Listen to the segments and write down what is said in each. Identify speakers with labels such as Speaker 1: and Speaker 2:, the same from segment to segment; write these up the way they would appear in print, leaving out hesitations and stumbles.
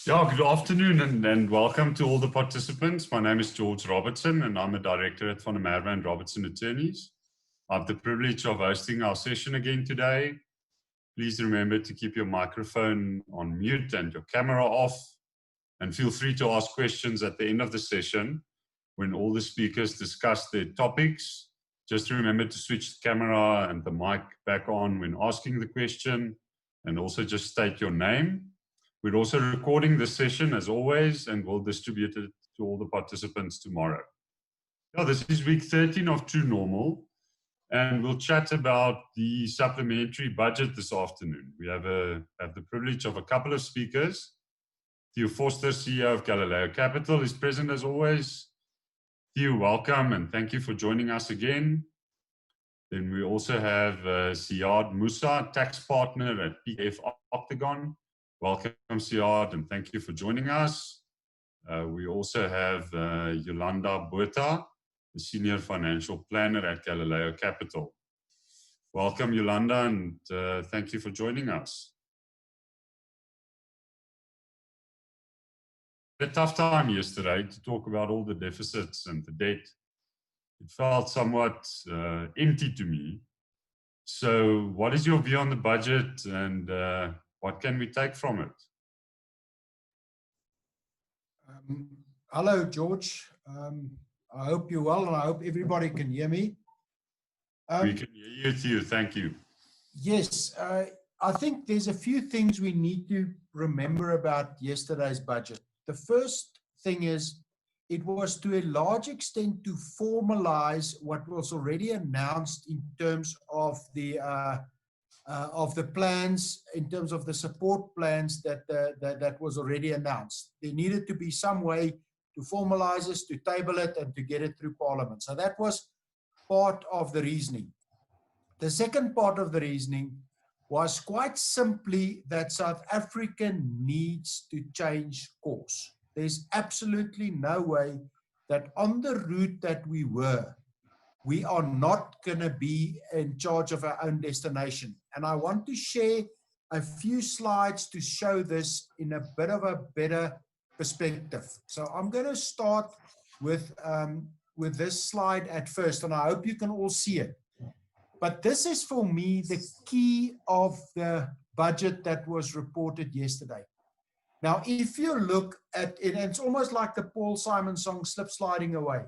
Speaker 1: Yeah, good afternoon and welcome to all the participants. My name is Ziyaad Robertson and I'm a director at VanderMerwe&Robertson Attorneys. I have the privilege of hosting our session again today. Please remember to keep your microphone on mute and your camera off, and feel free to ask questions at the end of the session when all the speakers discuss their topics. Just remember to switch the camera and the mic back on when asking the question, and also just state your name. We're also recording this session as always, and we'll distribute it to all the participants tomorrow. Yeah, this is week 13 of True Normal, and we'll chat about the supplementary budget this afternoon. We have the privilege of a couple of speakers. Theo, Vorster, CEO of Galileo Capital, is present as always. Theo, welcome and thank you for joining us again. Then we also have Ziyaad Moosa, tax partner at PKF Octagon. Welcome, Ziyaad, and thank you for joining us. We also have Yolande Botha, the Senior Financial Planner at Galileo Capital. Welcome, Yolande, and thank you for joining us. A tough time yesterday to talk about all the deficits and the debt. It felt somewhat empty to me. So what is your view on the budget, and what can we take from it?
Speaker 2: Hello, George. I hope you're well, and I hope everybody can hear me.
Speaker 1: We can hear you, Theo. Thank you.
Speaker 2: Yes, I think there's a few things we need to remember about yesterday's budget. The first thing is it was to a large extent to formalize what was already announced in terms of the plans, in terms of the support plans that was already announced. There needed to be some way to formalize this, to table it, and to get it through Parliament. So that was part of the reasoning. The second part of the reasoning was quite simply that South Africa needs to change course. There's absolutely no way that on the route that we were, we are not going to be in charge of our own destination. And I want to share a few slides to show this in a bit of a better perspective. So I'm going to start with this slide at first, and I hope you can all see it. But this is for me the key of the budget that was reported yesterday. Now, if you look at it, it's almost like the Paul Simon song, Slip Sliding Away.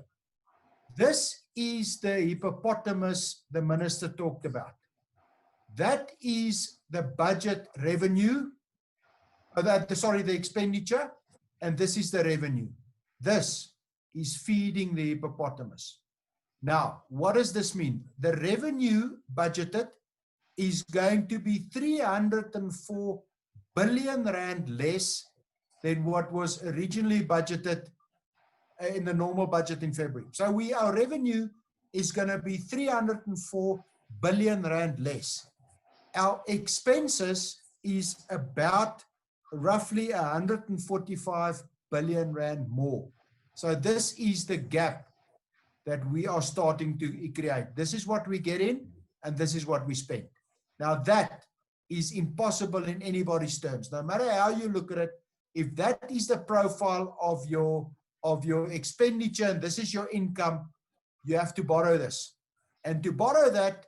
Speaker 2: This is the hippopotamus the minister talked about. That is the budget revenue, the expenditure, and this is the revenue. This is feeding the hippopotamus. Now, what does this mean? The revenue budgeted is going to be 304 billion rand less than what was originally budgeted in the normal budget in February. So our revenue is going to be 304 billion rand less. Our expenses is about roughly 145 billion rand more. So this is the gap that we are starting to create. This is what we get in, and this is what we spend. Now that is impossible in anybody's terms. No matter how you look at it, if that is the profile of your expenditure and this is your income, you have to borrow this. And to borrow that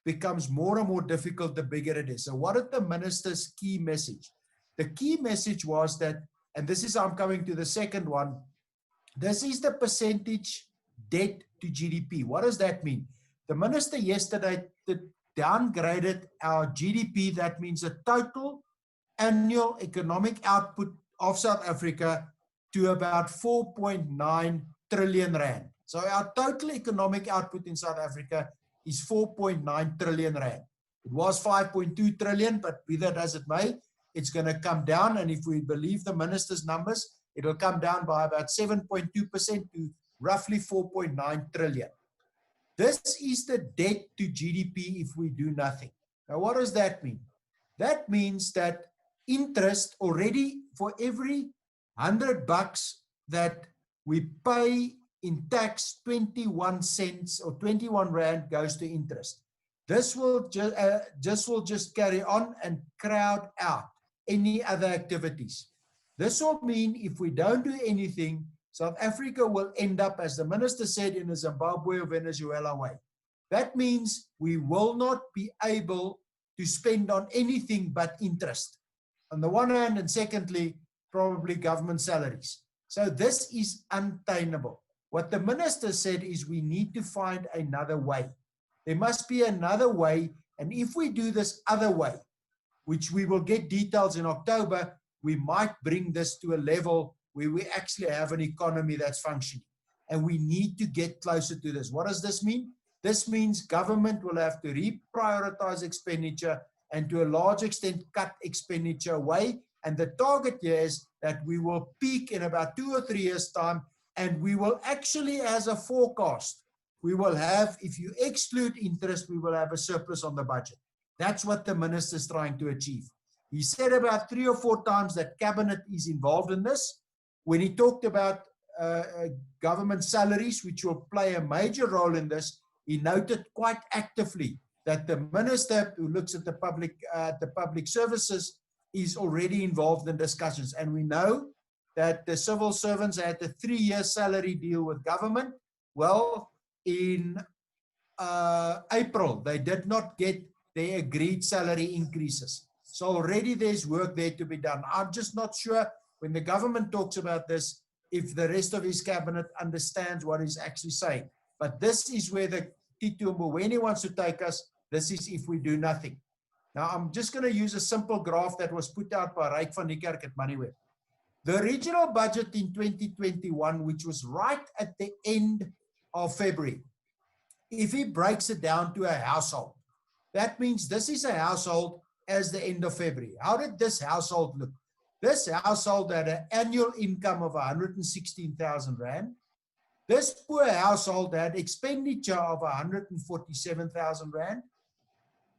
Speaker 2: becomes more and more difficult the bigger it is. So what is the minister's key message? The key message was that, and this is, I'm coming to the second one, this is the percentage debt to GDP. What does that mean? The minister yesterday downgraded our GDP, that means the total annual economic output of South Africa, to about 4.9 trillion rand. So our total economic output in South Africa is 4.9 trillion rand. It was 5.2 trillion, but be that as it may, it's going to come down. And if we believe the minister's numbers, it will come down by about 7.2% to roughly 4.9 trillion. This is the debt to GDP if we do nothing. Now, what does that mean? That means that interest already for every 100 bucks that we pay in tax, 21 cents or 21 rand goes to interest. This will just carry on and crowd out any other activities. This will mean if we don't do anything, South Africa will end up, as the minister said, in a Zimbabwe or Venezuela way. That means we will not be able to spend on anything but interest, on the one hand, and secondly, probably government salaries. So this is untenable. What the minister said is we need to find another way. There must be another way, and if we do this other way, which we will get details in October, we might bring this to a level where we actually have an economy that's functioning. And we need to get closer to this. What does this mean? This means government will have to reprioritize expenditure and to a large extent cut expenditure away. And the target here is that we will peak in about 2 or 3 years' time, and we will actually, as a forecast, we will have, if you exclude interest, we will have a surplus on the budget. That's what the minister is trying to achieve. He said about 3 or 4 times that cabinet is involved in this. When he talked about government salaries, which will play a major role in this, he noted quite actively that the minister who looks at the public services is already involved in discussions. And we know that the civil servants had a 3-year salary deal with government. Well, in April, they did not get their agreed salary increases. So already there's work there to be done. I'm just not sure when the government talks about this, if the rest of his cabinet understands what he's actually saying. But this is where the Theo Mboweni wants to take us. This is if we do nothing. Now, I'm just going to use a simple graph that was put out by Ryk van die Kerk at Moneyweb. The original budget in 2021, which was right at the end of February, if he breaks it down to a household, that means this is a household as the end of February. How did this household look? This household had an annual income of 116,000 Rand. This poor household had expenditure of 147,000 Rand.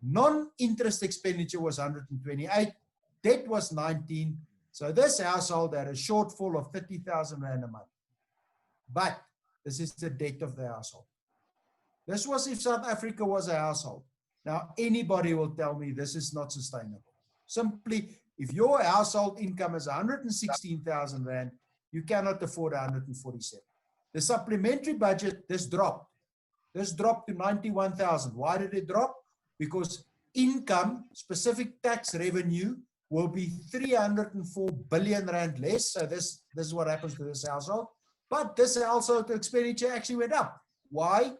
Speaker 2: Non-interest expenditure was 128. Debt was 19. So this household had a shortfall of 30,000 Rand a month. But this is the debt of the household. This was if South Africa was a household. Now, anybody will tell me this is not sustainable. Simply, if your household income is 116,000 Rand, you cannot afford 147. The supplementary budget, this dropped. This dropped to 91,000. Why did it drop? Because income, specific tax revenue, will be 304 billion Rand less. So this is what happens to this household. But this household expenditure actually went up. Why?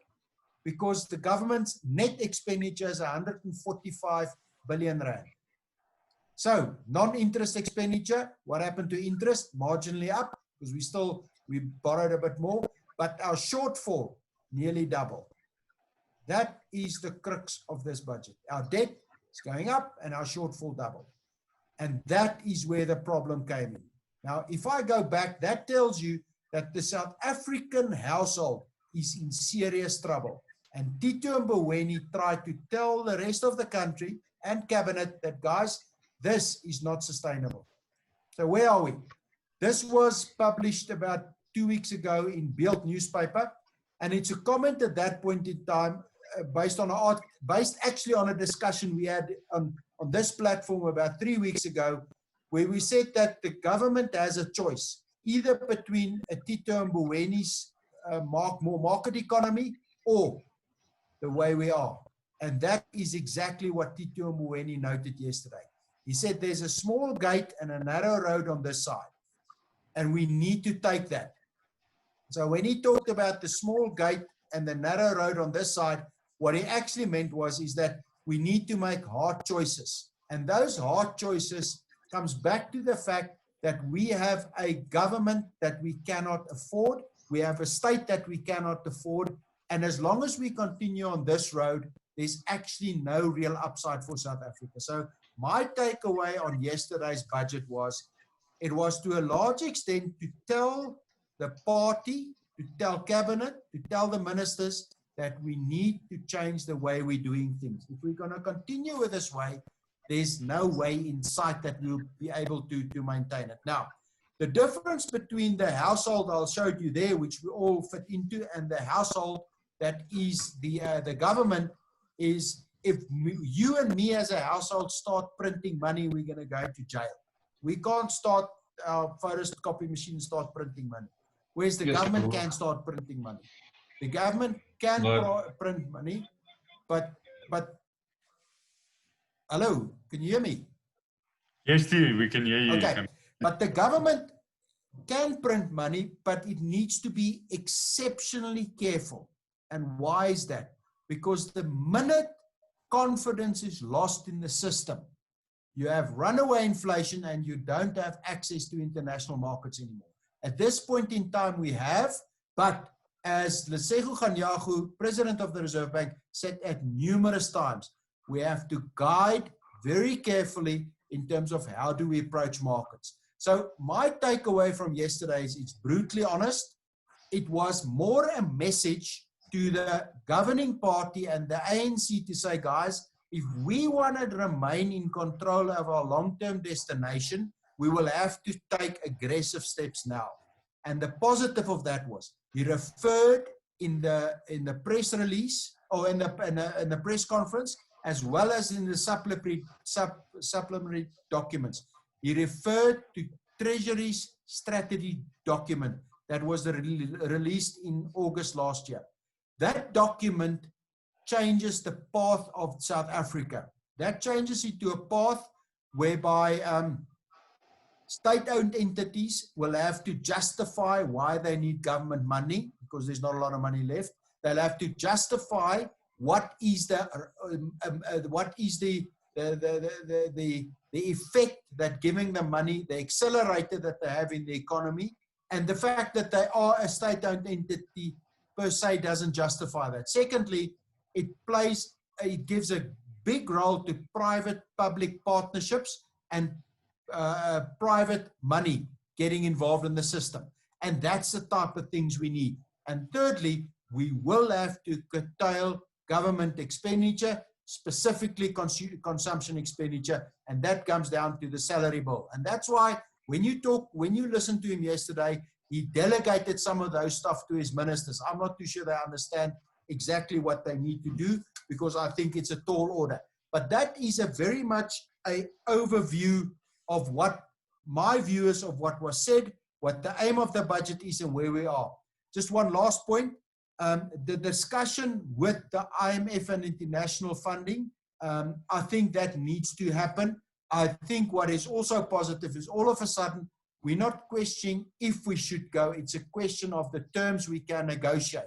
Speaker 2: Because the government's net expenditure is 145 billion Rand. So non-interest expenditure, what happened to interest? Marginally up, because we borrowed a bit more, but our shortfall nearly double. That is the crux of this budget. Our debt is going up and our shortfall double. And that is where the problem came in. Now, if I go back, that tells you that the South African household is in serious trouble. And Theo Mboweni tried to tell the rest of the country and cabinet that, guys, this is not sustainable. So where are we? This was published about 2 weeks ago in Beeld newspaper, and it's a comment at that point in time based actually on a discussion we had on this platform about 3 weeks ago, where we said that the government has a choice, either between a Theo Mboweni's more market economy or the way we are. And that is exactly what Theo Mboweni noted yesterday. He said there's a small gate and a narrow road on this side, and we need to take that. So when he talked about the small gate and the narrow road on this side, what he actually meant is that we need to make hard choices. And those hard choices comes back to the fact that we have a government that we cannot afford. We have a state that we cannot afford. And as long as we continue on this road, there's actually no real upside for South Africa. So my takeaway on yesterday's budget was, it was to a large extent to tell the party, to tell cabinet, to tell the ministers that we need to change the way we're doing things. If we're going to continue with this way, there's no way in sight that we'll be able to maintain it. Now, the difference between the household I'll show you there, which we all fit into, and the household that is the government, is if you and me as a household start printing money, we're going to go to jail. We can't start our photocopy machine start printing money. Whereas the
Speaker 3: Yes,
Speaker 2: government
Speaker 3: bro.
Speaker 2: can start printing money. The government can print money, but hello, can you hear me?
Speaker 1: Yes, Theo, we can hear you.
Speaker 2: Okay, but the government can print money, but it needs to be exceptionally careful. And why is that? Because the minute confidence is lost in the system, you have runaway inflation and you don't have access to international markets anymore. At this point in time, we have, but as Lesego Ganyagu, President of the Reserve Bank, said at numerous times, we have to guide very carefully in terms of how do we approach markets. So my takeaway from yesterday is it's brutally honest. It was more a message to the governing party and the ANC to say, guys, if we want to remain in control of our long-term destination, we will have to take aggressive steps now. And the positive of that was he referred in the press release or in the press conference, as well as in the supplementary documents. He referred to Treasury's strategy document that was released in August last year. That document changes the path of South Africa. That changes it to a path whereby state-owned entities will have to justify why they need government money because there's not a lot of money left. They'll have to justify what is the effect that giving them money, the accelerator that they have in the economy, and the fact that they are a state-owned entity per se doesn't justify that. Secondly, it gives a big role to private-public partnerships and private money getting involved in the system. And that's the type of things we need. And thirdly, we will have to curtail government expenditure, specifically consumption expenditure, and that comes down to the salary bill. And that's why when you listen to him yesterday, he delegated some of those stuff to his ministers. I'm not too sure they understand exactly what they need to do because I think it's a tall order. But that is a very much an overview of what my view is of what was said, what the aim of the budget is, and where we are. Just one last point. The discussion with the IMF and international funding, I think that needs to happen. I think what is also positive is all of a sudden, we're not questioning if we should go. It's a question of the terms we can negotiate.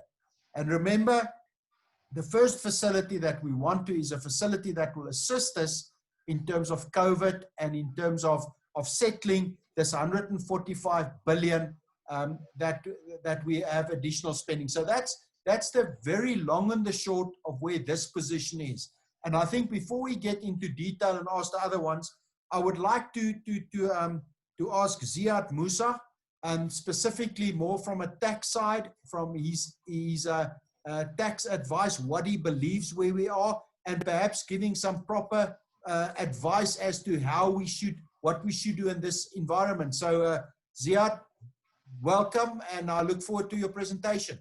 Speaker 2: And remember, the first facility that we want to is a facility that will assist us in terms of COVID and in terms of settling this 145 billion that we have additional spending. So that's the very long and the short of where this position is. And I think before we get into detail and ask the other ones, I would like to ask Ziyaad Moosa, specifically more from a tax side, from his tax advice, what he believes where we are, and perhaps giving some proper advice as to what we should do in this environment. So Ziyaad, welcome, and I look forward to your presentation.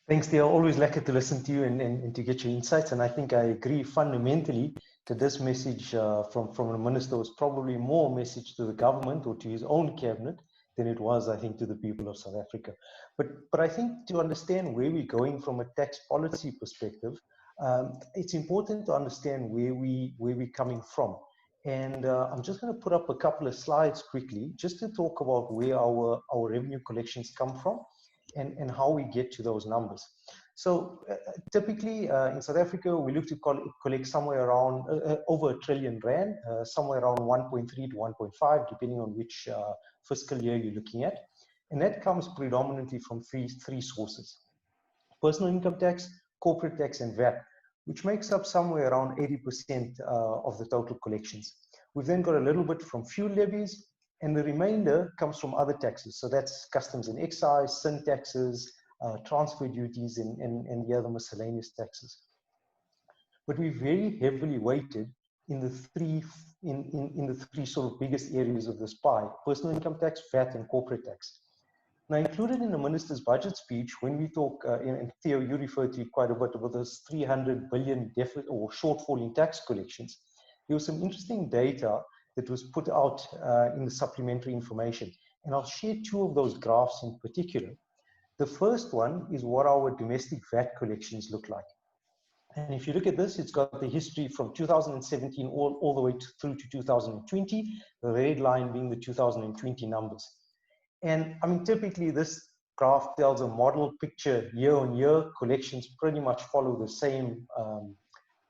Speaker 4: Thanks, Theo. Always lucky to listen to you and to get your insights. And I think I agree fundamentally that this message from the minister was probably more a message to the government or to his own cabinet than it was, I think, to the people of South Africa. But I think to understand where we're going from a tax policy perspective, it's important to understand where we're coming from. And I'm just going to put up a couple of slides quickly just to talk about where our revenue collections come from and how we get to those numbers. So typically in South Africa, we look to collect somewhere around over R1 trillion, somewhere around 1.3 to 1.5, depending on which fiscal year you're looking at. And that comes predominantly from three sources: personal income tax, corporate tax, and VAT, which makes up somewhere around 80% of the total collections. We've then got a little bit from fuel levies, and the remainder comes from other taxes. So that's customs and excise, sin taxes, transfer duties, and the other miscellaneous taxes. But we're very heavily weighted in the three sort of biggest areas of this pie: personal income tax, VAT, and corporate tax. Now, included in the minister's budget speech, when we talk, and Theo, you referred to quite a bit about this 300 billion deficit or shortfall in tax collections, there was some interesting data that was put out in the supplementary information. And I'll share two of those graphs in particular. The first one is what our domestic VAT collections look like. And if you look at this, it's got the history from 2017 all the way through to 2020, the red line being the 2020 numbers. And I mean, typically this graph tells a model picture year on year. Collections pretty much follow the same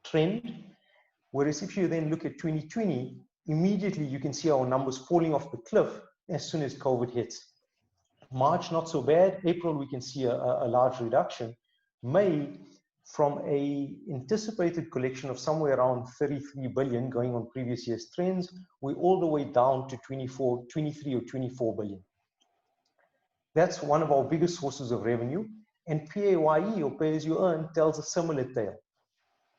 Speaker 4: trend. Whereas if you then look at 2020, immediately you can see our numbers falling off the cliff as soon as COVID hits. March, not so bad. April, we can see a large reduction. May, from a anticipated collection of somewhere around 33 billion going on previous year's trends, we're all the way down to 23 or 24 billion. That's one of our biggest sources of revenue. And PAYE, or pay as you earn, tells a similar tale.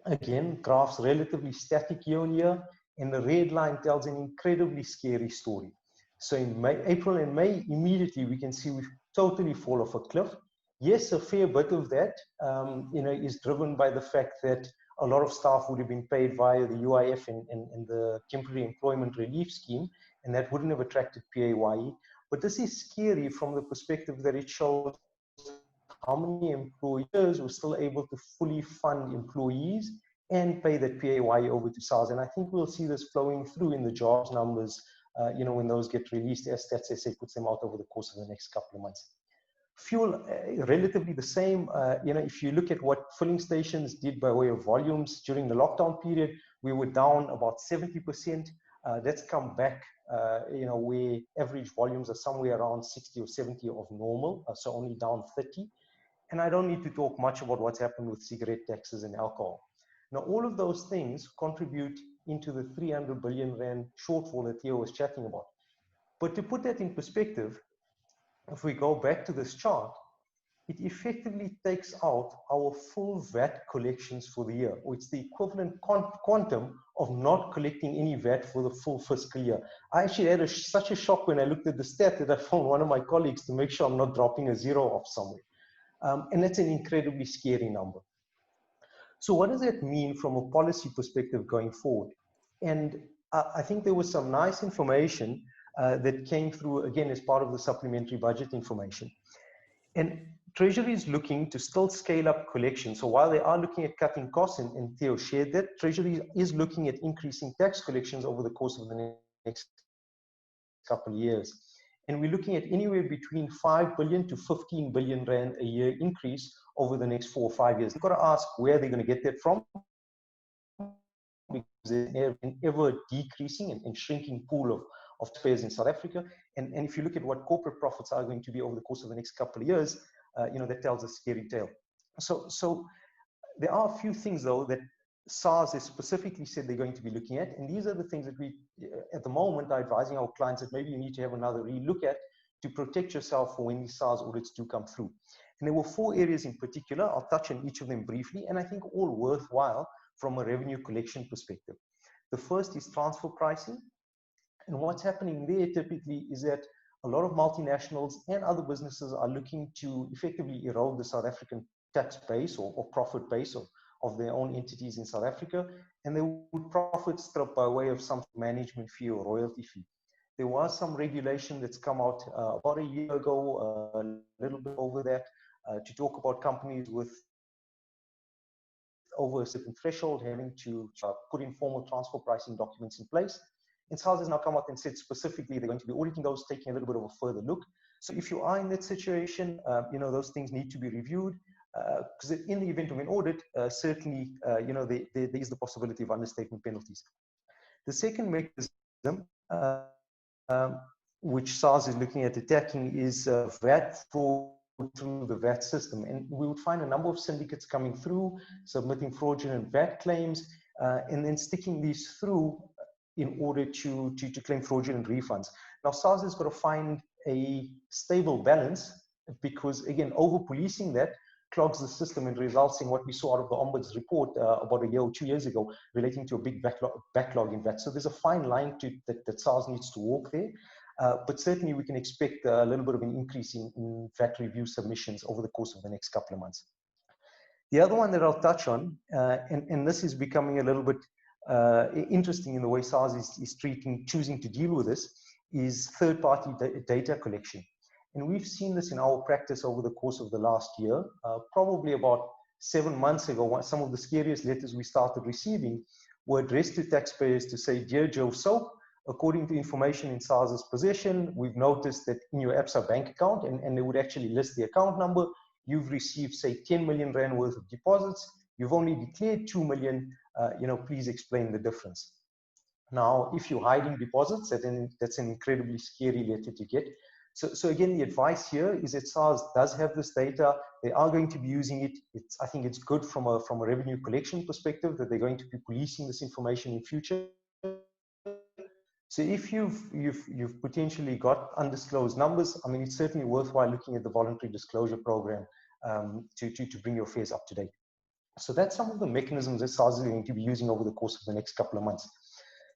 Speaker 4: Again, graphs relatively static year on year, and the red line tells an incredibly scary story. So in April and May, immediately we can see we've totally fall off a cliff. Yes, a fair bit of that is driven by the fact that a lot of staff would have been paid via the UIF and the Temporary Employment Relief Scheme, and that wouldn't have attracted PAYE. But this is scary from the perspective that it shows how many employers were still able to fully fund employees and pay that PAYE over to SARS. And I think we'll see this flowing through in the jobs numbers, when those get released, as Stats SA puts them out over the course of the next couple of months. Fuel, relatively the same. If you look at what filling stations did by way of volumes during the lockdown period, we were down about 70%. That's come back, where average volumes are somewhere around 60 or 70 of normal, so only down 30. And I don't need to talk much about what's happened with cigarette taxes and alcohol. Now, all of those things contribute into the 300 billion rand shortfall that Theo was chatting about. But to put that in perspective, if we go back to this chart, it effectively takes out our full VAT collections for the year, or it's the equivalent quantum of not collecting any VAT for the full fiscal year. I actually had such a shock when I looked at the stat that I phoned one of my colleagues to make sure I'm not dropping a zero off somewhere. And that's an incredibly scary number. So what does that mean from a policy perspective going forward? And I think there was some nice information that came through, again, as part of the supplementary budget information. And Treasury is looking to still scale up collection. So while they are looking at cutting costs, and Theo shared that, Treasury is looking at increasing tax collections over the course of the next couple of years. And we're looking at anywhere between 5 billion to 15 billion rand a year increase over the next 4 or 5 years. You've got to ask where they're going to get that from, because there's an ever decreasing and shrinking pool of taxpayers in South Africa. And if you look at what corporate profits are going to be over the course of the next couple of years, that tells a scary tale. So there are a few things, though, that SARS has specifically said they're going to be looking at. And these are the things that we, at the moment, are advising our clients that maybe you need to have another relook at to protect yourself for when these SARS audits do come through. And there were 4 areas in particular. I'll touch on each of them briefly, and I think all worthwhile from a revenue collection perspective. The first is transfer pricing. And what's happening there typically is that a lot of multinationals and other businesses are looking to effectively erode the South African tax base or profit base of their own entities in South Africa, and they would profit strip by way of some management fee or royalty fee. There was some regulation that's come out about a year ago, a little bit over that, to talk about companies with over a certain threshold having to put in formal transfer pricing documents in place. And SARS has now come out and said specifically they're going to be auditing those, taking a little bit of a further look. So if you are in that situation, those things need to be reviewed, because in the event of an audit, certainly, there is the possibility of understatement penalties. The second mechanism, which SARS is looking at attacking, is VAT fraud through the VAT system. And we would find a number of syndicates coming through, submitting fraudulent VAT claims, and then sticking these through in order to claim fraudulent refunds. Now, SARS has got to find a stable balance, because, again, over-policing that clogs the system and results in what we saw out of the Ombuds report about a year or 2 years ago relating to a big backlog in VAT. So there's a fine line that SARS needs to walk there. But certainly we can expect a little bit of an increase in VAT review submissions over the course of the next couple of months. The other one that I'll touch on, and this is becoming a little bit interesting in the way SARS is choosing to deal with this is third-party data collection. And we've seen this in our practice over the course of the last year. Probably about 7 months ago, some of the scariest letters we started receiving were addressed to taxpayers to say, "Dear Joe Soap, according to information in SARS's possession, we've noticed that in your ABSA bank account," and they would actually list the account number, "you've received, say, 10 million Rand worth of deposits. You've only declared 2 million, please explain the difference." Now, if you're hiding deposits, that's an incredibly scary letter to get. So again, the advice here is that SARS does have this data. They are going to be using it. I think it's good from a revenue collection perspective that they're going to be policing this information in future. So if you've potentially got undisclosed numbers, I mean, it's certainly worthwhile looking at the voluntary disclosure program to bring your affairs up to date. So that's some of the mechanisms that SARS is going to be using over the course of the next couple of months.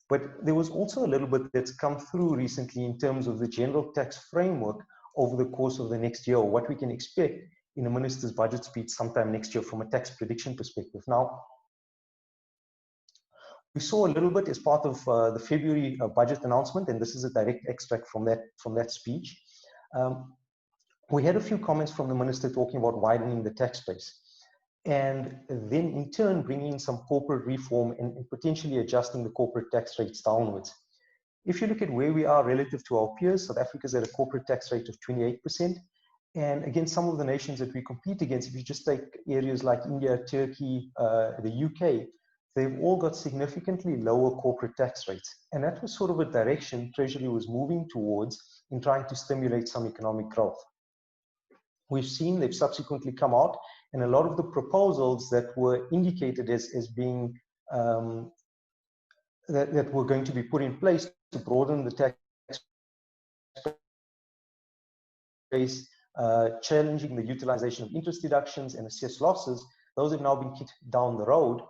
Speaker 4: But there was also a little bit that's come through recently in terms of the general tax framework over the course of the next year, or what we can expect in the minister's budget speech sometime next year from a tax prediction perspective. Now, we saw a little bit as part of the February budget announcement, and this is a direct extract from that speech. We had a few comments from the minister talking about widening the tax base, and then in turn bringing in some corporate reform and potentially adjusting the corporate tax rates downwards. If you look at where we are relative to our peers, South Africa's at a corporate tax rate of 28%. And again, some of the nations that we compete against, if you just take areas like India, Turkey, the UK, they've all got significantly lower corporate tax rates. And that was sort of a direction Treasury was moving towards in trying to stimulate some economic growth. We've seen they've subsequently come out, and a lot of the proposals that were indicated as being that were going to be put in place to broaden the tax base, challenging the utilization of interest deductions and assessed losses, those have now been kicked down the road.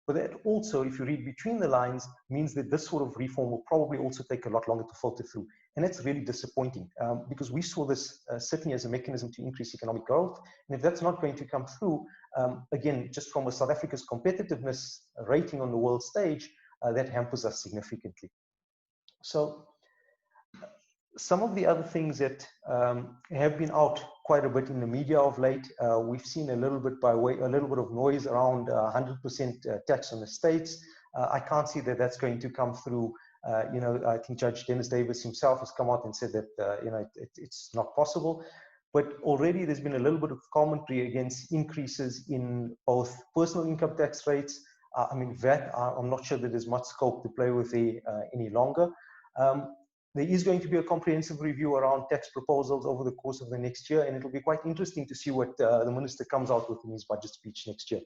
Speaker 4: But that also, if you read between the lines, means that this sort of reform will probably also take a lot longer to filter through. And that's really disappointing because we saw this certainly as a mechanism to increase economic growth. And if that's not going to come through, again, just from a South Africa's competitiveness rating on the world stage, that hampers us significantly. So some of the other things that have been out quite a bit in the media of late, we've seen a little bit of noise around 100% tax on estates. I can't see that that's going to come through. I think Judge Dennis Davis himself has come out and said that it's not possible. But already there's been a little bit of commentary against increases in both personal income tax rates. I mean, VAT, I'm not sure that there's much scope to play with any longer. There is going to be a comprehensive review around tax proposals over the course of the next year, and it'll be quite interesting to see what the minister comes out with in his budget speech next year.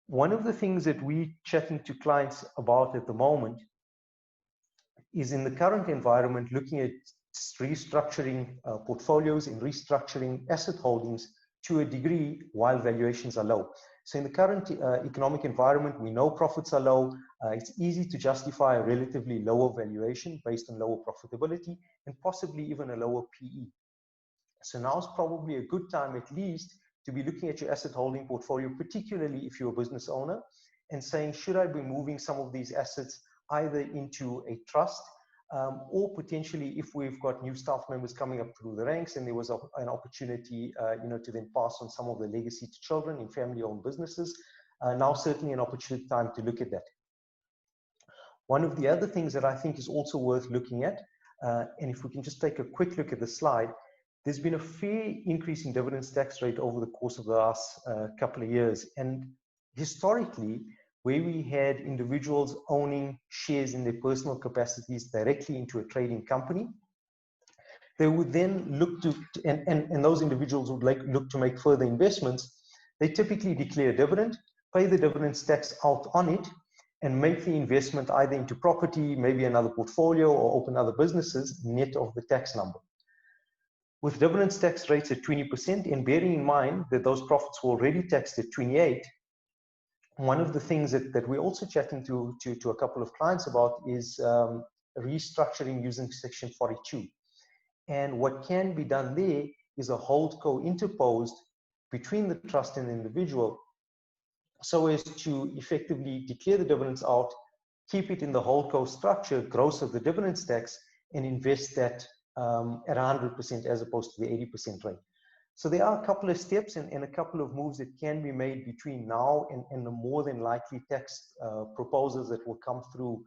Speaker 4: One of the things that we're chatting to clients about at the moment is, in the current environment, looking at restructuring portfolios and restructuring asset holdings to a degree while valuations are low. So in the current economic environment, we know profits are low. It's easy to justify a relatively lower valuation based on lower profitability and possibly even a lower PE. So now is probably a good time at least to be looking at your asset holding portfolio, particularly if you're a business owner, and saying, should I be moving some of these assets either into a trust or potentially, if we've got new staff members coming up through the ranks and there was an opportunity to then pass on some of the legacy to children in family-owned businesses, now certainly an opportune time to look at that. One of the other things that I think is also worth looking at, and if we can just take a quick look at the slide, there's been a fair increase in dividends tax rate over the course of the last couple of years. And historically, where we had individuals owning shares in their personal capacities directly into a trading company, they would then look to, and those individuals would look to make further investments. They typically declare a dividend, pay the dividends tax out on it, and make the investment either into property, maybe another portfolio, or open other businesses, net of the tax number. With dividends tax rates at 20%, and bearing in mind that those profits were already taxed at 28%, one of the things that we're also chatting to a couple of clients about is restructuring using Section 42. And what can be done there is a holdco interposed between the trust and the individual, so as to effectively declare the dividends out, keep it in the holdco structure, gross of the dividends tax, and invest that at 100% as opposed to the 80% rate. So there are a couple of steps and a couple of moves that can be made between now and the more than likely tax proposals that will come through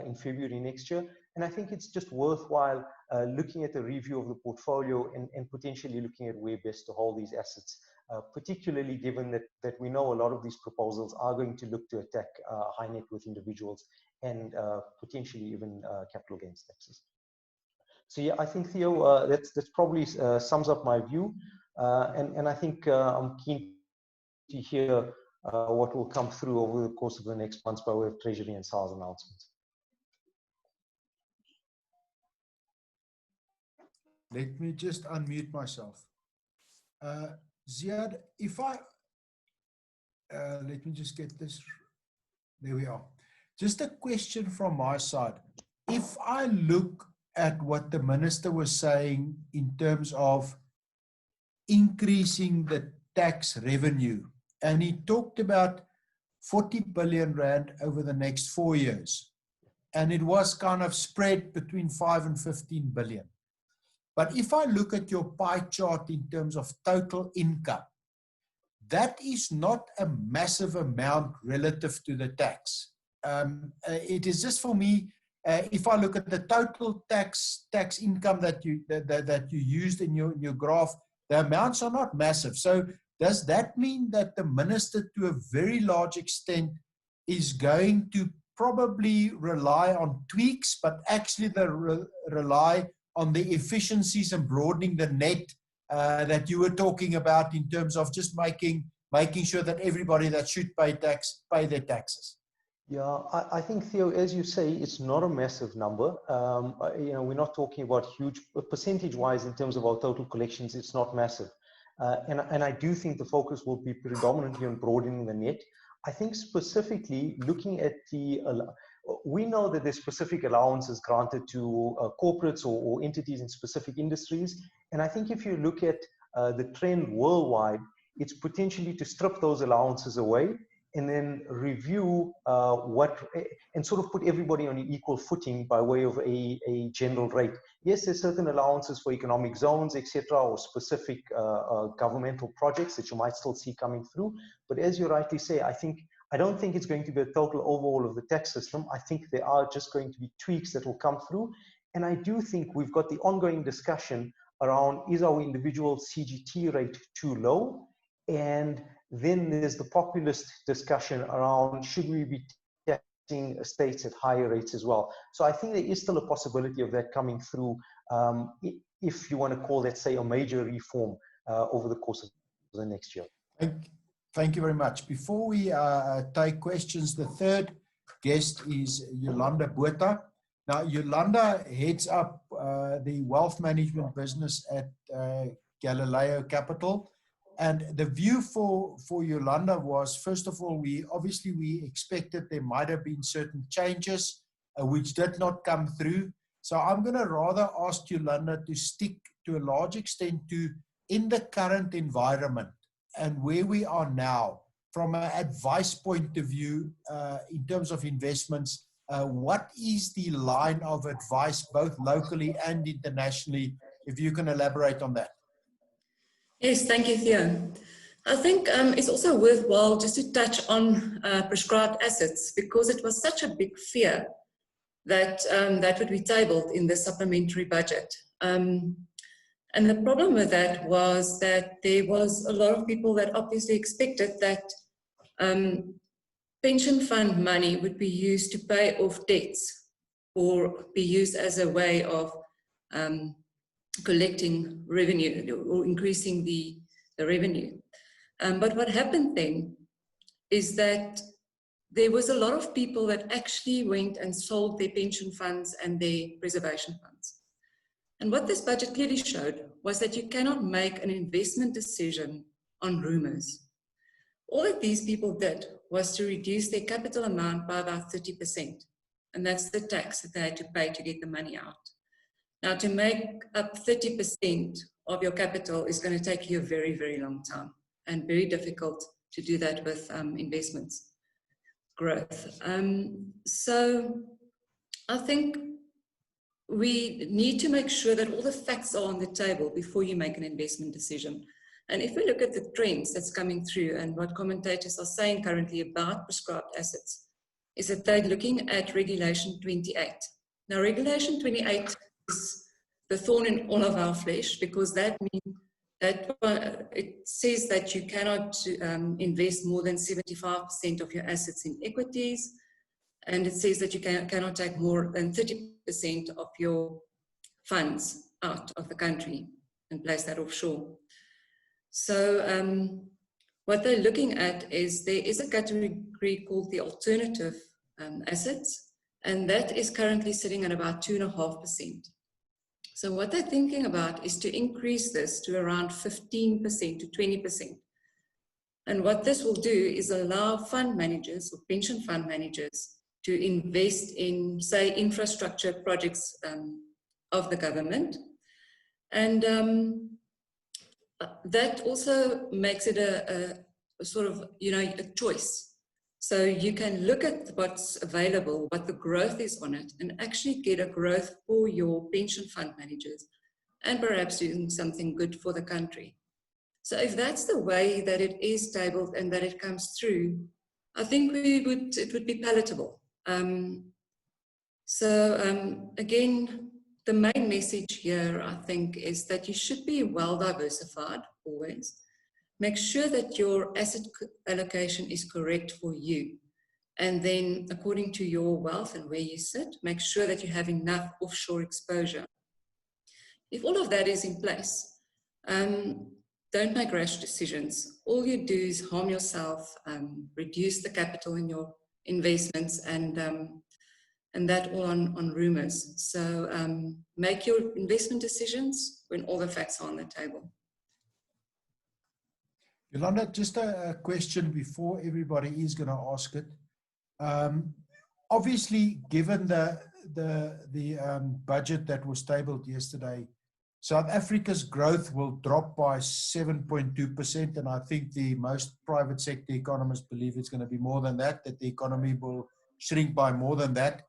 Speaker 4: in February next year. And I think it's just worthwhile looking at a review of the portfolio and potentially looking at where best to hold these assets, particularly given that we know a lot of these proposals are going to look to attack high net worth individuals and potentially even capital gains taxes. So yeah, I think, Theo, that's probably sums up my view. And I think I'm keen to hear what will come through over the course of the next months by way of Treasury and SARS announcements.
Speaker 2: Let me just unmute myself. Ziyaad, if I, let me just get this, there we are. Just a question from my side. If I look at what the minister was saying in terms of increasing the tax revenue, and he talked about 40 billion rand over the next 4 years, and it was kind of spread between 5 and 15 billion. But if I look at your pie chart in terms of total income, that is not a massive amount relative to the tax. It is just for me, if I look at the total tax income that you used in your graph, the amounts are not massive. So does that mean that the minister, to a very large extent, is going to probably rely on tweaks, but actually rely on the efficiencies and broadening the net that you were talking about in terms of just making sure that everybody that should pay tax pay their taxes?
Speaker 4: Yeah, I think, Theo, as you say, it's not a massive number. You know, we're not talking about huge percentage-wise in terms of our total collections. It's not massive, and I do think the focus will be predominantly on broadening the net. I think specifically looking at we know that there's specific allowances granted to corporates or entities in specific industries, and I think if you look at the trend worldwide, it's potentially to strip those allowances away and then review and sort of put everybody on an equal footing by way of a general rate. Yes, there's certain allowances for economic zones, etc., or specific governmental projects that you might still see coming through. But as you rightly say, I don't think it's going to be a total overhaul of the tax system. I think there are just going to be tweaks that will come through. And I do think we've got the ongoing discussion around, is our individual CGT rate too low? And then there's the populist discussion around, should we be taxing estates at higher rates as well? So I think there is still a possibility of that coming through, if you want to call that, say, a major reform over the course of the next year.
Speaker 2: Thank you very much. Before we take questions, the third guest is Yolande Botha. Now, Yolande heads up the wealth management business at Galileo Capital. And the view for Yolande was, first of all, we expected there might have been certain changes which did not come through. So I'm going to rather ask Yolande to stick to a large extent to, in the current environment and where we are now, from an advice point of view, in terms of investments, what is the line of advice, both locally and internationally, if you can elaborate on that?
Speaker 3: Yes, thank you, Theo. I think it's also worthwhile just to touch on prescribed assets, because it was such a big fear that that would be tabled in the supplementary budget. And the problem with that was that there was a lot of people that obviously expected that pension fund money would be used to pay off debts or be used as a way of collecting revenue or increasing the revenue. But what happened then is that there was a lot of people that actually went and sold their pension funds and their preservation funds. And what this budget clearly showed was that you cannot make an investment decision on rumors. All that these people did was to reduce their capital amount by about 30%. And that's the tax that they had to pay to get the money out. Now, to make up 30% of your capital is going to take you a very, very long time and very difficult to do that with investments growth. So I think we need to make sure that all the facts are on the table before you make an investment decision. And if we look at the trends that's coming through and what commentators are saying currently about prescribed assets, is that they're looking at Regulation 28. Now, Regulation 28 is the thorn in all of our flesh, because that means that it says that you cannot invest more than 75% of your assets in equities, and it says that you cannot take more than 30% of your funds out of the country and place that offshore. So what they're looking at is there is a category called the alternative assets, and that is currently sitting at about 2.5%. So what they're thinking about is to increase this to around 15% to 20%. And what this will do is allow fund managers or pension fund managers to invest in, say, infrastructure projects of the government. And that also makes it a sort of, a choice. So you can look at what's available, what the growth is on it, and actually get a growth for your pension fund managers and perhaps doing something good for the country. So if that's the way that it is tabled and that it comes through, I think it would be palatable. Again, the main message here, I think, is that you should be well diversified always. Make sure that your asset allocation is correct for you. And then according to your wealth and where you sit, make sure that you have enough offshore exposure. If all of that is in place, don't make rash decisions. All you do is harm yourself, reduce the capital in your investments, and that all on rumors. So make your investment decisions when all the facts are on the table.
Speaker 2: Yolande, just a question before everybody is going to ask it. Obviously, given the budget that was tabled yesterday, South Africa's growth will drop by 7.2%, and I think the most private sector economists believe it's going to be more than that the economy will shrink by more than that,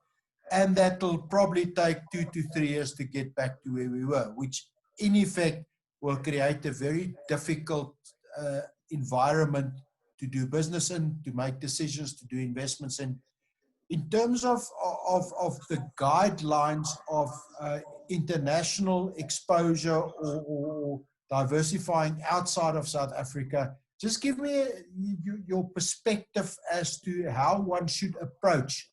Speaker 2: and that will probably take 2 to 3 years to get back to where we were, which in effect will create a very difficult environment to do business in, to make decisions, to do investments in. In terms of the guidelines of international exposure or diversifying outside of South Africa, just give me your perspective as to how one should approach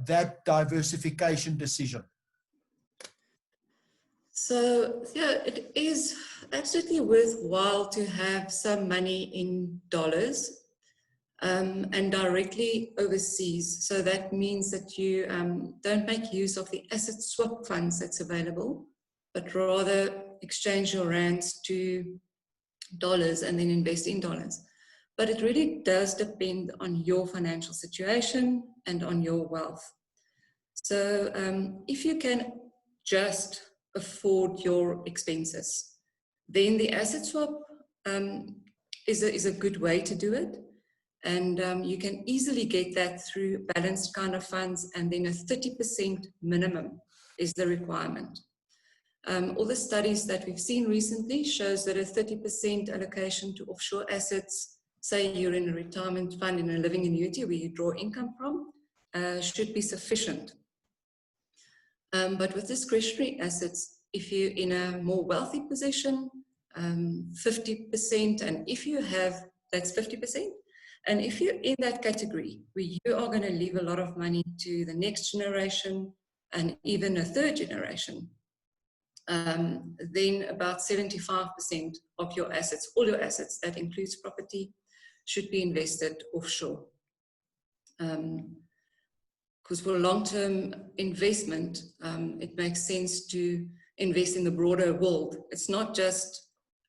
Speaker 2: that diversification decision.
Speaker 3: So, yeah, it is absolutely worthwhile to have some money in dollars and directly overseas. So that means that you don't make use of the asset swap funds that's available, but rather exchange your rands to dollars and then invest in dollars. But it really does depend on your financial situation and on your wealth. So if you can just afford your expenses, then the asset swap is a good way to do it. And you can easily get that through balanced kind of funds, and then a 30% minimum is the requirement. All the studies that we've seen recently shows that a 30% allocation to offshore assets, say you're in a retirement fund in a living annuity where you draw income from, should be sufficient. But with discretionary assets, if you're in a more wealthy position, 50%, and if you have, that's 50%. And if you're in that category where you are going to leave a lot of money to the next generation and even a third generation, then about 75% of your assets, all your assets, that includes property, should be invested offshore. Because for long-term investment, it makes sense to invest in the broader world. It's not just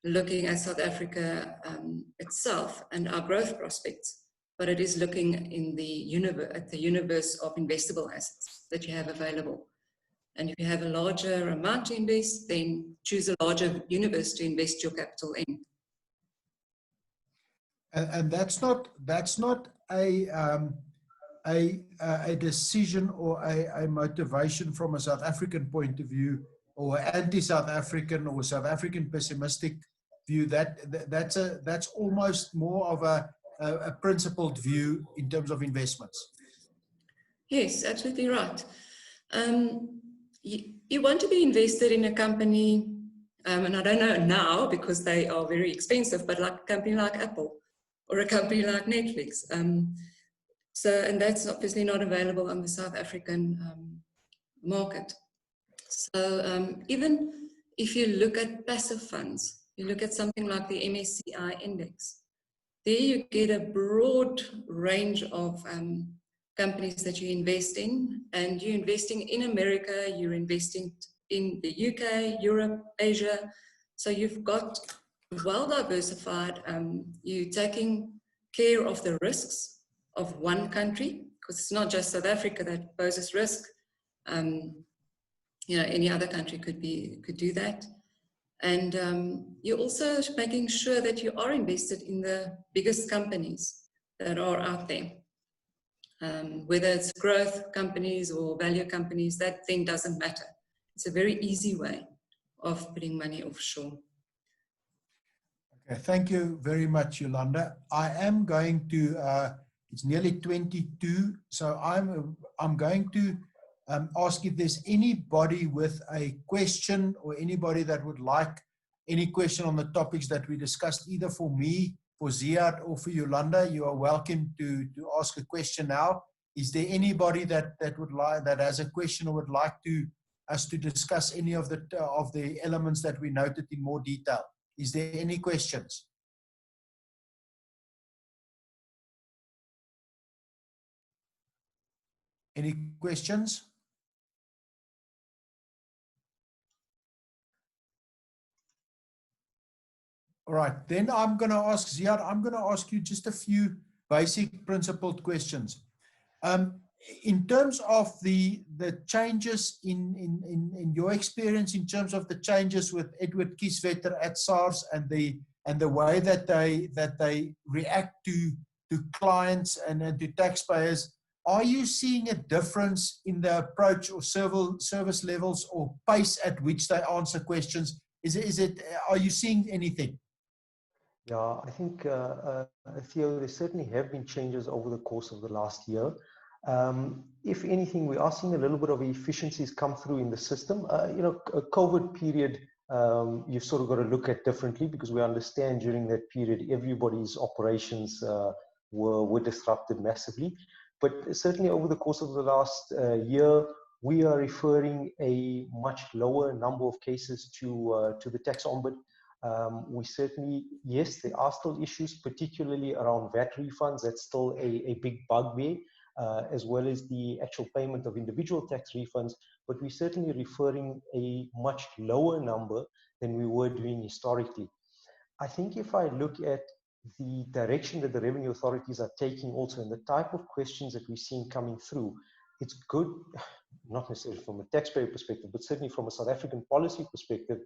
Speaker 3: looking at South Africa itself and our growth prospects, but it is looking in at the universe of investable assets that you have available. And if you have a larger amount to invest, then choose a larger universe to invest your capital in.
Speaker 2: And that's not a decision or a motivation from a South African point of view, or anti-South African or South African pessimistic view. That's almost more of a principled view in terms of investments.
Speaker 3: Yes, absolutely right. You want to be invested in a company, and I don't know now because they are very expensive, but like a company like Apple or a company like Netflix. And that's obviously not available on the South African market. So even if you look at passive funds, you look at something like the MSCI index, there you get a broad range of companies that you invest in, and you're investing in America, you're investing in the UK, Europe, Asia. So you've got well diversified, you're taking care of the risks of one country, because it's not just South Africa that poses risk. Any other country could do that. And you're also making sure that you are invested in the biggest companies that are out there. Whether it's growth companies or value companies, that thing doesn't matter. It's a very easy way of putting money offshore.
Speaker 2: Okay, thank you very much, Yolande. I am going to, it's nearly 22, so I'm going to ask if there's anybody with a question or anybody that would like any question on the topics that we discussed, either for me, for Ziyaad, or for Yolande. You are welcome to ask a question now. Is there anybody that has a question or would like us to discuss any of the elements that we noted in more detail? Is there any questions? Any questions? All right, then I'm going to ask Ziyaad, I'm going to ask you just a few basic principled questions. In terms of the changes in your experience, in terms of the changes with Edward Kieswetter at SARS and the way that they react to clients and to taxpayers, are you seeing a difference in the approach or service levels or pace at which they answer questions? Are you seeing anything?
Speaker 4: Yeah, I think, Theo, there certainly have been changes over the course of the last year. If anything, we are seeing a little bit of efficiencies come through in the system. A COVID period, you've sort of got to look at differently, because we understand during that period, everybody's operations were disrupted massively. But certainly over the course of the last year, we are referring a much lower number of cases to the tax ombud. We certainly, yes, there are still issues, particularly around VAT refunds. That's still a big bugbear, as well as the actual payment of individual tax refunds. But we're certainly referring a much lower number than we were doing historically. I think if I look at the direction that the revenue authorities are taking also, and the type of questions that we're seeing coming through, it's good, not necessarily from a taxpayer perspective, but certainly from a South African policy perspective,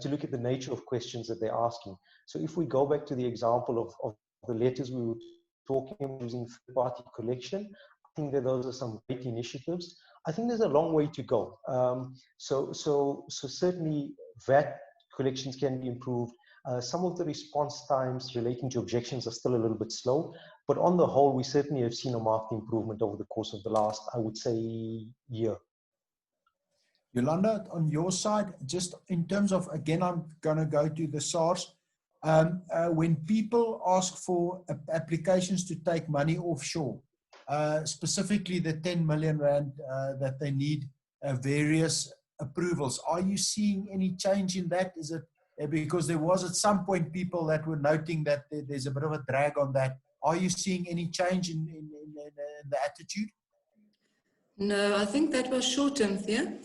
Speaker 4: to look at the nature of questions that they're asking. So if we go back to the example of the letters we were talking about using third-party collection, I think that those are some great initiatives. I think there's a long way to go. So certainly VAT collections can be improved. Some of the response times relating to objections are still a little bit slow, but on the whole, we certainly have seen a marked improvement over the course of the last, I would say, year.
Speaker 2: Yolande, on your side, just in terms of, again, I'm going to go to the SARS. When people ask for applications to take money offshore, specifically the 10 million rand that they need various approvals, are you seeing any change in that? Is it because there was at some point people that were noting that there's a bit of a drag on that? Are you seeing any change in the attitude?
Speaker 3: No, I think that was short-term, Theo.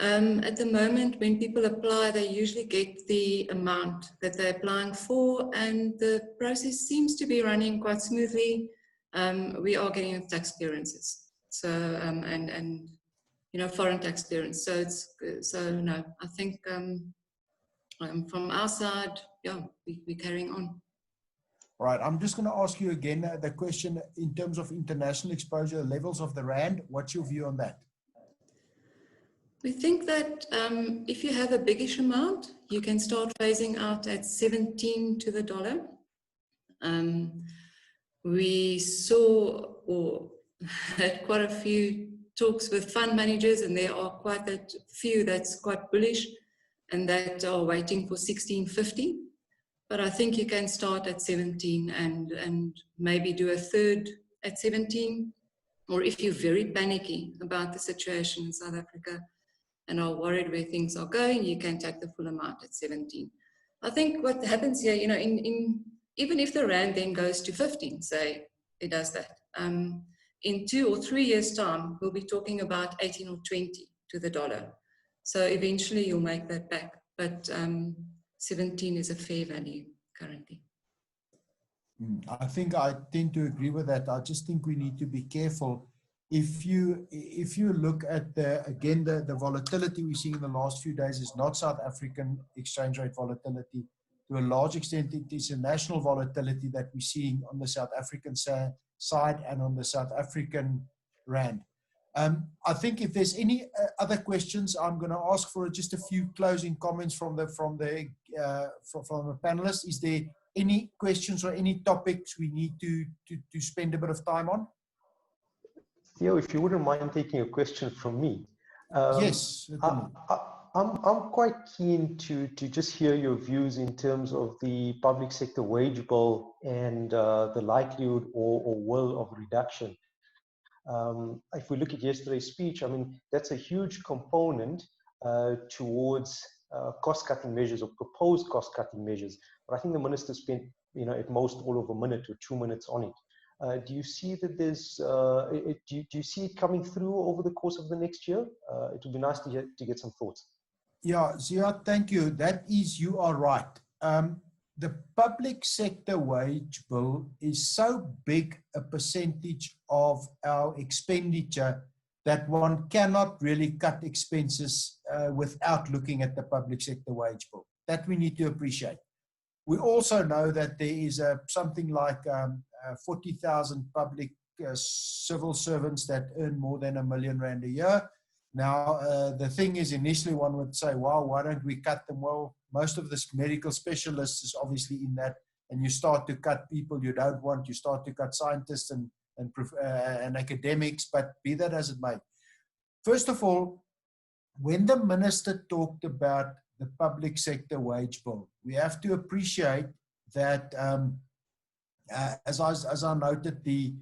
Speaker 3: At the moment, when people apply, they usually get the amount that they're applying for, and the process seems to be running quite smoothly. We are getting tax clearances, so and foreign tax clearance. So no, I think from our side, yeah, we're carrying on.
Speaker 2: All right, I'm just going to ask you again the question in terms of international exposure, levels of the rand. What's your view on that?
Speaker 3: We think that if you have a biggish amount, you can start phasing out at 17 to the dollar. We saw or had quite a few talks with fund managers, and there are quite a few that's quite bullish and that are waiting for 16.50. But I think you can start at 17 and maybe do a third at 17. Or if you're very panicky about the situation in South Africa and are worried where things are going, you can take the full amount at 17. I think what happens here, you know, even if the rand then goes to 15, say it does that, in 2 or 3 years' time, we'll be talking about 18 or 20 to the dollar. So eventually you'll make that back. But 17 is a fair value currently.
Speaker 2: I think I tend to agree with that. I just think we need to be careful. If you look at the volatility we're seeing in the last few days is not South African exchange rate volatility. To a large extent, it is a national volatility that we're seeing on the South African side and on the South African rand. I think if there's any other questions, I'm going to ask for just a few closing comments from the panelists. Is there any questions or any topics we need to spend a bit of time on?
Speaker 4: Theo, if you wouldn't mind taking a question from me.
Speaker 2: Yes.
Speaker 4: I'm quite keen to just hear your views in terms of the public sector wage bill and the likelihood or will of reduction. If we look at yesterday's speech, I mean, that's a huge component towards cost-cutting measures or proposed cost-cutting measures. But I think the minister spent, you know, at most all of a minute or 2 minutes on it. Do you see that there's, do you see it coming through over the course of the next year? It would be nice to get some thoughts.
Speaker 2: Yeah, Ziyaad, thank you. You are right. The public sector wage bill is so big a percentage of our expenditure that one cannot really cut expenses without looking at the public sector wage bill. That we need to appreciate. We also know that there is something like 40,000 public civil servants that earn more than R1 million a year. Now, the thing is, initially one would say, wow, why don't we cut them? Well, most of the medical specialists is obviously in that, and you start to cut people you don't want, you start to cut scientists and academics, but be that as it may. First of all, when the minister talked about the public sector wage bill, we have to appreciate that, as I noted, the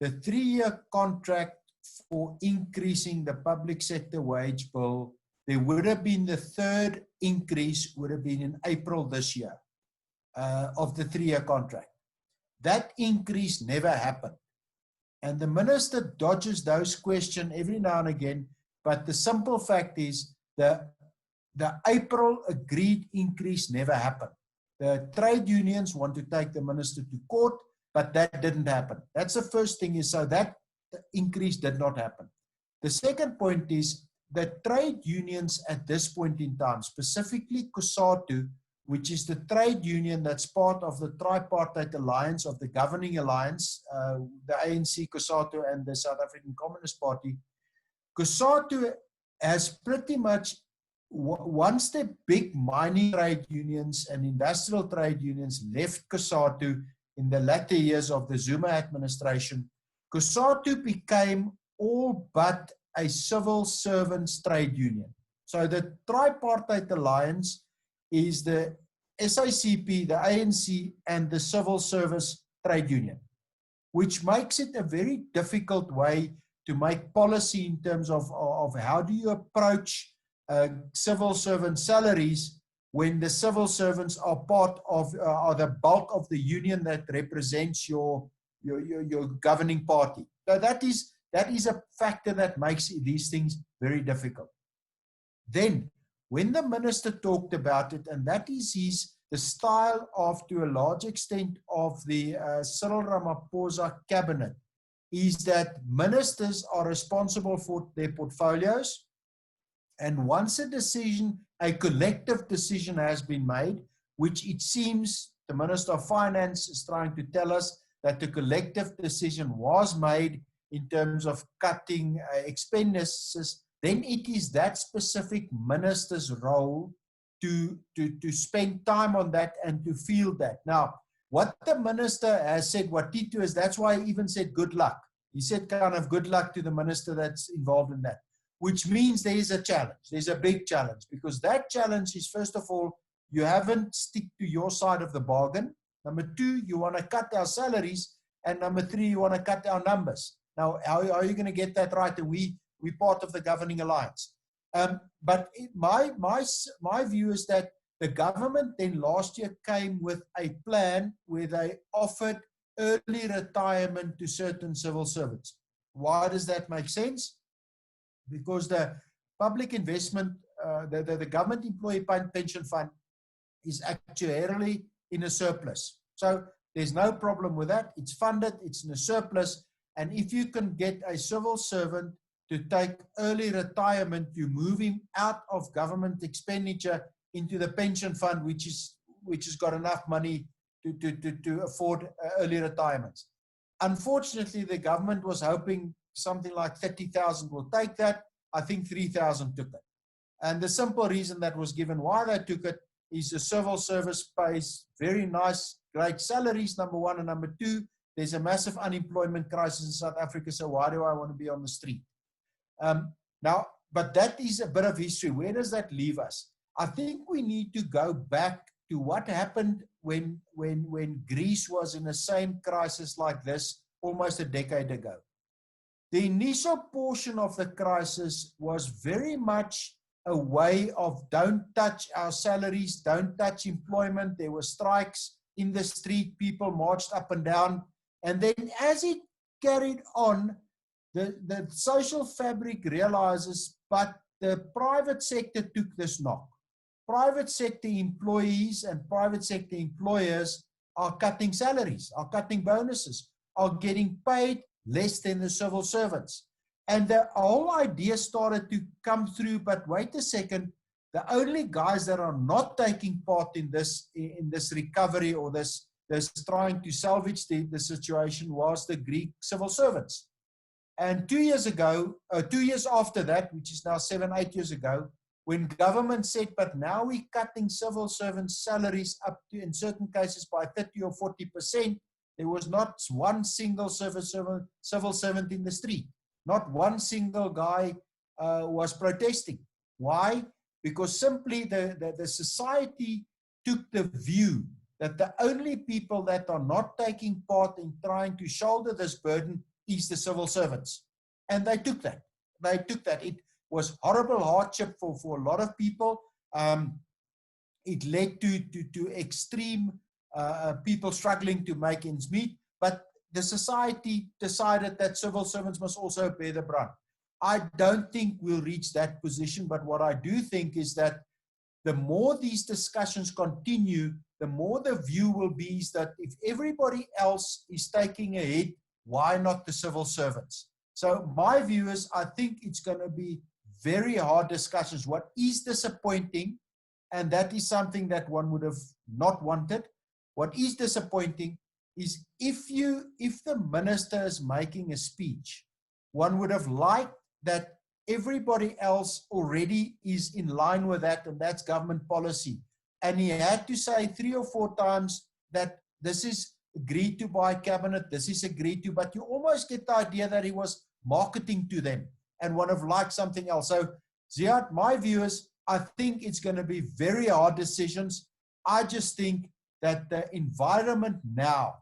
Speaker 2: 3-year contract for increasing the public sector wage bill, there would have been the 3rd increase would have been in April this year of the 3-year contract. That increase never happened. And the minister dodges those questions every now and again, but the simple fact is the April agreed increase never happened. The trade unions want to take the minister to court, but that didn't happen. That's the first thing is, so that increase did not happen. The second point is that trade unions at this point in time, specifically COSATU, which is the trade union that's part of the tripartite alliance of the governing alliance, the ANC, COSATU, and the South African Communist Party. COSATU has pretty much, once the big mining trade unions and industrial trade unions left COSATU in the latter years of the Zuma administration, COSATU became all but a civil servants trade union. So the tripartite alliance is the SACP, the ANC, and the civil service trade union, which makes it a very difficult way to make policy in terms of how do you approach civil servant salaries when the civil servants are part of, are the bulk of the union that represents your governing party. So that is a factor that makes these things very difficult. Then, when the minister talked about it, and that is the style of, to a large extent, of the Cyril Ramaphosa cabinet, is that ministers are responsible for their portfolios, and once a collective decision has been made, which it seems the Minister of Finance is trying to tell us that the collective decision was made in terms of cutting expenditures, then it is that specific minister's role to spend time on that and to feel that. Now, what the minister has said, what Tito is, that's why he even said good luck. He said kind of good luck to the minister that's involved in that, which means there is a challenge. There's a big challenge, because that challenge is, first of all, you haven't stick to your side of the bargain. Number two, you want to cut our salaries. And number three, you want to cut our numbers. Now, how are you going to get that right? And we're part of the governing alliance. But my view is that the government then last year came with a plan where they offered early retirement to certain civil servants. Why does that make sense? Because the public investment, the government employee pension fund is actuarially in a surplus. So there's no problem with that. It's funded, it's in a surplus. And if you can get a civil servant to take early retirement, you move him out of government expenditure into the pension fund, which has got enough money to afford early retirements. Unfortunately, the government was hoping something like 30,000 will take that. I think 3,000 took it. And the simple reason that was given why they took it is the civil service pays very nice, great salaries, number one, and number two, there's a massive unemployment crisis in South Africa, so why do I want to be on the street? Now, but that is a bit of history. Where does that leave us? I think we need to go back to what happened when Greece was in the same crisis like this almost a decade ago. The initial portion of the crisis was very much a way of don't touch our salaries, don't touch employment. There were strikes in the street, people marched up and down. And then as it carried on, the social fabric realizes, but the private sector took this knock. Private sector employees and private sector employers are cutting salaries, are cutting bonuses, are getting paid less than the civil servants. And the whole idea started to come through, but wait a second, the only guys that are not taking part in this recovery or this trying to salvage the situation was the Greek civil servants. And 2 years ago, 2 years after that, which is now 7-8 years ago, when government said, but now we're cutting civil servants' salaries up to, in certain cases, by 30 or 40%, there was not one single civil servant in the street. Not one single guy was protesting. Why? Because simply the society took the view that the only people that are not taking part in trying to shoulder this burden is the civil servants. And they took that. They took that. It was horrible hardship for a lot of people. It led to extreme people struggling to make ends meet. But the society decided that civil servants must also bear the brunt. I don't think we'll reach that position, but what I do think is that the more these discussions continue, the more the view will be is that if everybody else is taking a hit, why not the civil servants? So my view is, I think it's going to be very hard discussions. What is disappointing, and that is something that one would have not wanted, what is disappointing is if the minister is making a speech, one would have liked that everybody else already is in line with that, and that's government policy. And he had to say 3 or 4 times that this is agreed to by cabinet, this is agreed to, but you almost get the idea that he was marketing to them and would have liked something else. So, Ziyaad, my view is, I think it's going to be very hard decisions. I just think that the environment now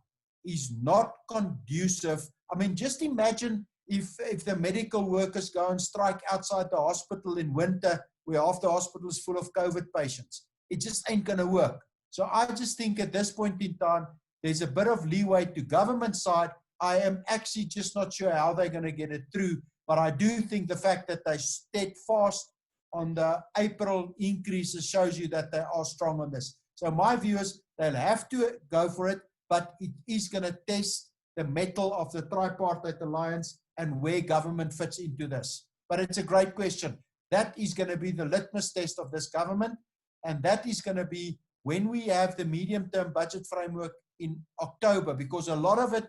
Speaker 2: is not conducive. I mean, just imagine if the medical workers go and strike outside the hospital in winter, where half the hospital is full of COVID patients. It just ain't going to work. So I just think at this point in time, there's a bit of leeway to government side. I am actually just not sure how they're going to get it through. But I do think the fact that they steadfast on the April increases shows you that they are strong on this. So my view is they'll have to go for it, but it is going to test the mettle of the tripartite alliance and where government fits into this. But it's a great question. That is going to be the litmus test of this government, and that is going to be when we have the medium-term budget framework in October, because a lot of it,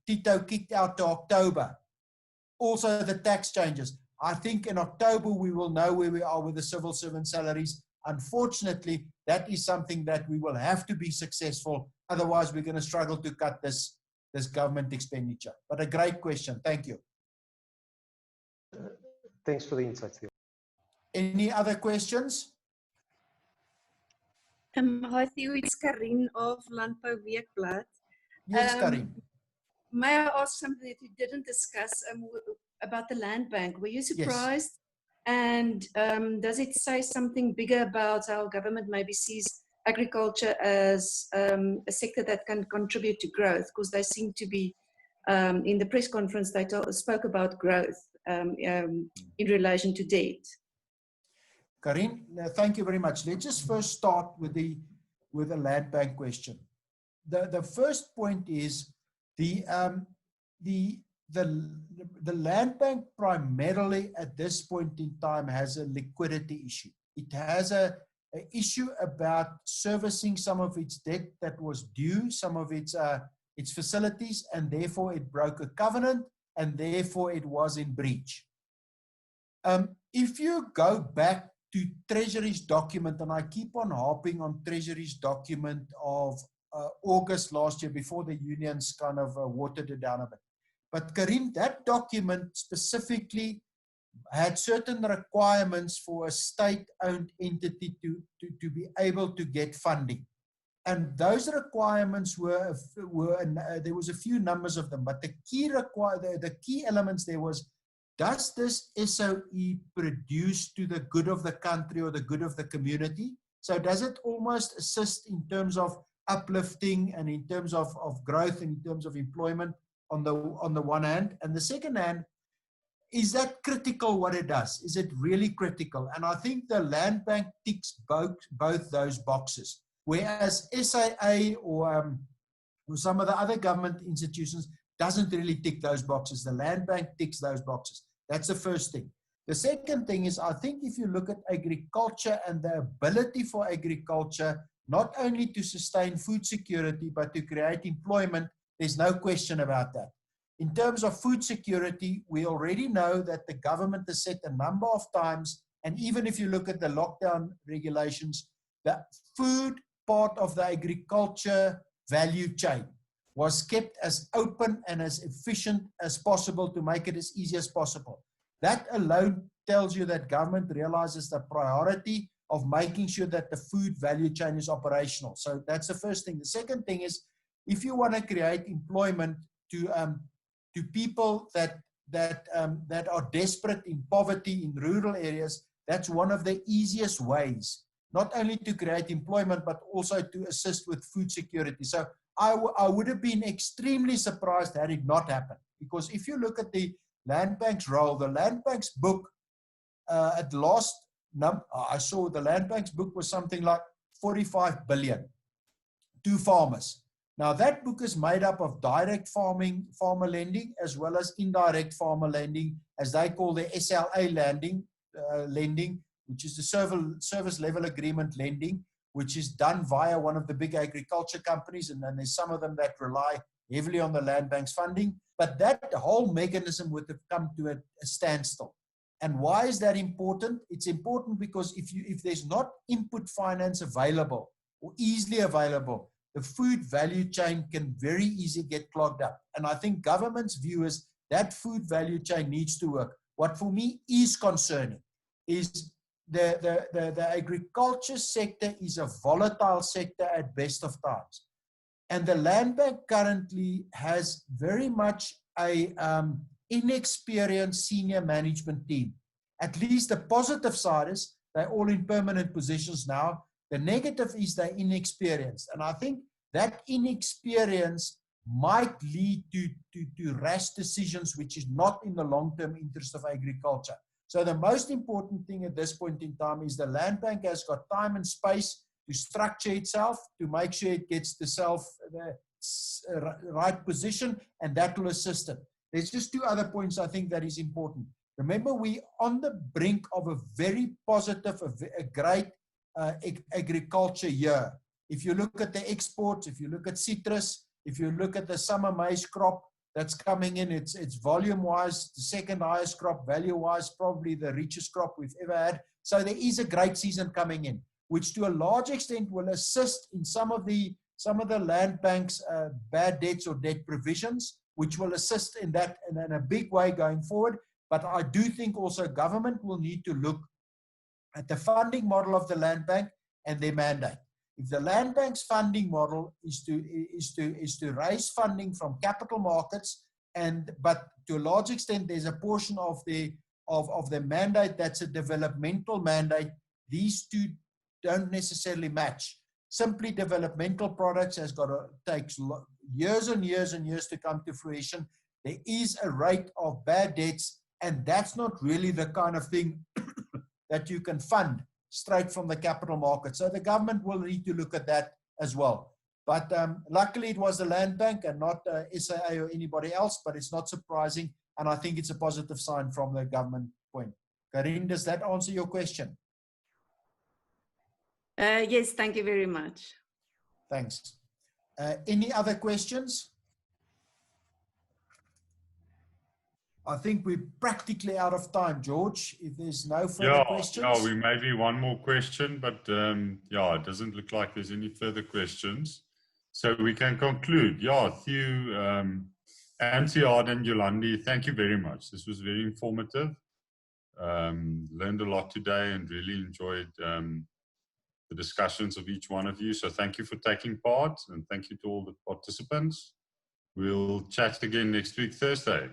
Speaker 2: Tito kicked out to October. Also the tax changes. I think in October we will know where we are with the civil servant salaries. Unfortunately, that is something that we will have to be successful. Otherwise, we're going to struggle to cut this government expenditure. But a great question. Thank you.
Speaker 4: Thanks for the insights, Theo.
Speaker 2: Any other questions?
Speaker 5: Hi Theo, it's Karin of Landbou Weekblad.
Speaker 2: Yes, Karin.
Speaker 5: May I ask something that you didn't discuss about the land bank? Were you surprised? Yes. And does it say something bigger about how government maybe sees agriculture as a sector that can contribute to growth? Because they seem to be, in the press conference, they spoke about growth in relation to debt.
Speaker 2: Karin, thank you very much. Let's just first start with the land bank question. The first point is the land bank primarily at this point in time has a liquidity issue. It has an issue about servicing some of its debt that was due, some of its facilities, and therefore it broke a covenant, and therefore it was in breach. If you go back to Treasury's document, and I keep on harping on Treasury's document of August last year before the unions kind of watered it down a bit. But Karim, that document specifically had certain requirements for a state-owned entity to be able to get funding. And those requirements were there was a few numbers of them, but the key elements there was, does this SOE produce to the good of the country or the good of the community? So does it almost assist in terms of uplifting and in terms of growth and in terms of employment on the one hand? And the second hand, is that critical what it does? Is it really critical? And I think the land bank ticks both those boxes. Whereas SAA or some of the other government institutions doesn't really tick those boxes. The land bank ticks those boxes. That's the first thing. The second thing is, I think if you look at agriculture and the ability for agriculture, not only to sustain food security, but to create employment, there's no question about that. In terms of food security, we already know that the government has said a number of times, and even if you look at the lockdown regulations, the food part of the agriculture value chain was kept as open and as efficient as possible to make it as easy as possible. That alone tells you that government realizes the priority of making sure that the food value chain is operational. So that's the first thing. The second thing is, if you want to create employment to people that are desperate in poverty in rural areas, that's one of the easiest ways, not only to create employment, but also to assist with food security. So I would have been extremely surprised had it not happened. Because if you look at the land bank's role, the land bank's book, at last I saw the land bank's book was something like 45 billion to farmers. Now that book is made up of direct farmer lending, as well as indirect farmer lending, as they call the SLA lending, which is the service level agreement lending, which is done via one of the big agriculture companies, and then there's some of them that rely heavily on the land bank's funding. But that whole mechanism would have come to a standstill. And why is that important? It's important because if there's not input finance available or easily available, the food value chain can very easily get clogged up. And I think government's view is that food value chain needs to work. What for me is concerning is the agriculture sector is a volatile sector at best of times. And the land bank currently has very much a inexperienced senior management team. At least the positive side is they're all in permanent positions now. The negative is they're inexperienced. And I think that inexperience might lead to rash decisions, which is not in the long-term interest of agriculture. So the most important thing at this point in time is the land bank has got time and space to structure itself, to make sure it gets the right position, and that will assist it. There's just two other points I think that is important. Remember, we're on the brink of a very positive, a great agriculture year. If you look at the exports, if you look at citrus, if you look at the summer maize crop that's coming in, it's volume-wise the second highest crop, value-wise probably the richest crop we've ever had. So there is a great season coming in, which to a large extent will assist in some of the land banks' bad debts or debt provisions, which will assist in that in a big way going forward. But I do think also government will need to look at the funding model of the land bank and their mandate. If the land bank's funding model is to raise funding from capital markets, but to a large extent there's a portion of the mandate that's a developmental mandate, these two don't necessarily match. Simply developmental products has got to take years and years and years to come to fruition. There is a rate of bad debts, and that's not really the kind of thing that you can fund straight from the capital market. So the government will need to look at that as well. But luckily it was the land bank and not SAA or anybody else, but it's not surprising. And I think it's a positive sign from the government point. Karin, does that answer your question?
Speaker 5: Yes, thank you very much.
Speaker 2: Thanks. Any other questions? I think we're practically out of time, George. If there's no further questions.
Speaker 1: Yeah, we maybe one more question, but yeah, it doesn't look like there's any further questions. So we can conclude. Yeah, Theo, Ziyaad and Yolande, thank you very much. This was very informative. Learned a lot today and really enjoyed the discussions of each one of you. So thank you for taking part, and thank you to all the participants. We'll chat again next week, Thursday.